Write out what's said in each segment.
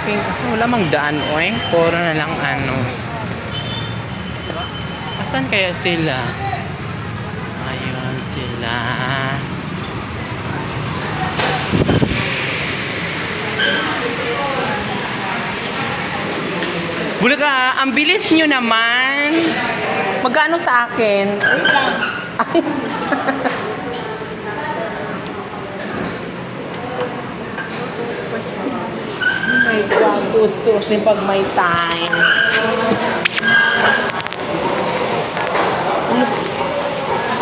Okay. So, wala mang daan, oy. Puro na lang ano. Asan kaya sila? Ayun sila. Bula ka, ang bilis nyo naman. Magkano sa akin? Wait lang. Oh my God, tus-tus din pag may time. 101.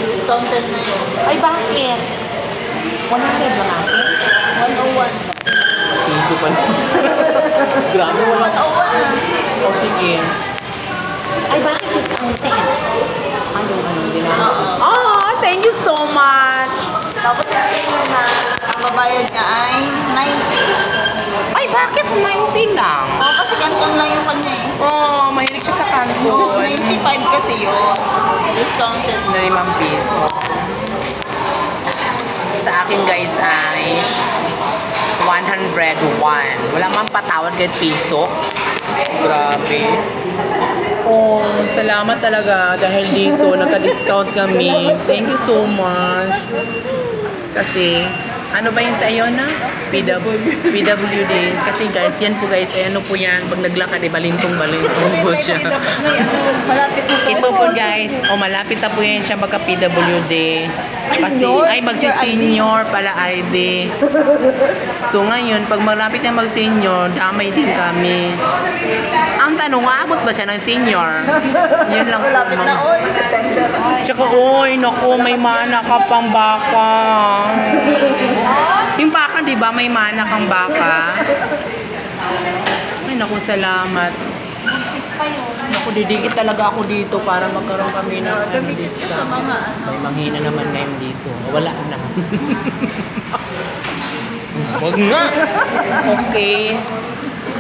Discounted na yun. Ay, bakit? 100 ba natin? 101. Piso pa na. Grabe, 101 na. O, sige. Ay, bakit discounted? Ano, din na? Oh, thank you so much. Tapos sabi niya na ang babayad niya ay 90. Ay, bakit 90 lang? Oo, kasi kanton lang yung kanya eh. Oh, mahilig siya sa kanton. 95 kasi yun. Discounted Na 5 piso. Sa akin guys ay 101. Wala man patawad kahit piso. Grabe. Oh, salamat talaga dahil dito nagka-discount kami. Thank you so much. Kasi ano ba yun sa iyo na? PWD. Kasi guys, yan po guys, ano po yan, pag naglakad, balintong-balintong po siya. Malapit na po. Ito po guys, malapit na po yan siya magka PWD. Kasi, ay magsi-senior pala ID. So ngayon, pag malapit na mag-senior, damay din kami. Ang tanong, aabot ba siya ng senior? Yun lang po. Malapit na all. Tsaka, oy, naku, may mana ka pang baka. Yung baka, di ba, may mana kang baka? Ay, naku, salamat. Naku, didikit talaga ako dito para magkaroon kami ng Gamitin ko sa mga ano. May manghina naman ngayon dito. Wala na. Huwag nga. Okay.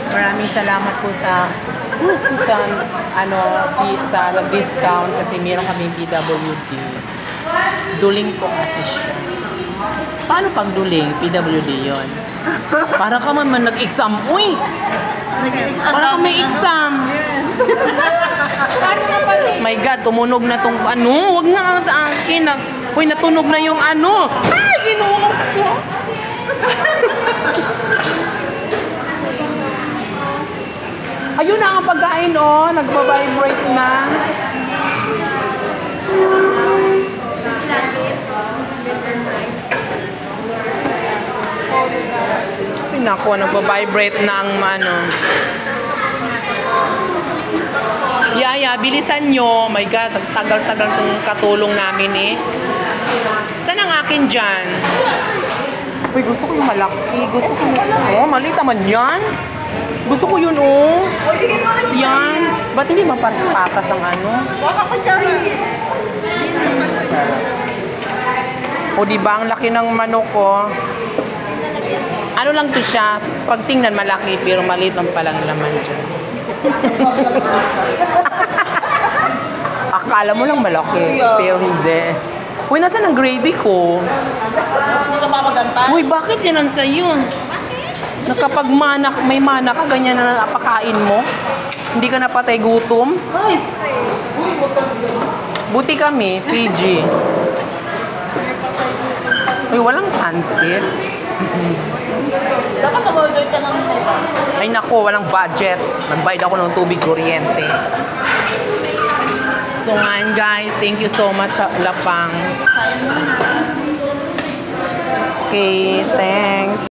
Maraming salamat po sa nag-discount kasi meron kaming PWD. Duling po kasi siya. Paano pag duling? PWD yon. Para ka man nag-exam. Uy! Para ka may exam. My God, tumunog na tong ano. Huwag na sa akin. Uy, natunog na yung ano. Ay, ginuha ko. Ayun na ang pagkain, oh. Nagpa-vibrate na. Ay, naku, nagpa-vibrate na ang ano. Yaya, bilisan nyo. My God, tagal-tagal tong katulong namin eh. Saan ang akin dyan? Uy, gusto ko yung malaki. Gusto ko yung... Oh, maliit naman yan. Gusto ko yun, oh. Yan. Ba't hindi maparas-patas ang ano? Baka ko tsara. O, diba? Ang laki ng manok ko. Ano lang to siya? Pag tingnan malaki, pero maliit lang palang laman dyan. Akala mo lang malaki, pero hindi. Uy, nasaan ang gravy ko? Hindi ka mapagantay. Uy, bakit yan ang sa'yo? Nakapag may mana ka, ganyan na napakain mo? Hindi ka napatay gutom? Ay! Buti kami, PG. Uy, walang pansit. Dapat na-order ka ng may pansin. Ay nako, walang budget. Nagbayad ako ng tubig kuryente. So ngayon guys, thank you so much sa Lapang. Kain mo na. Okay, thanks.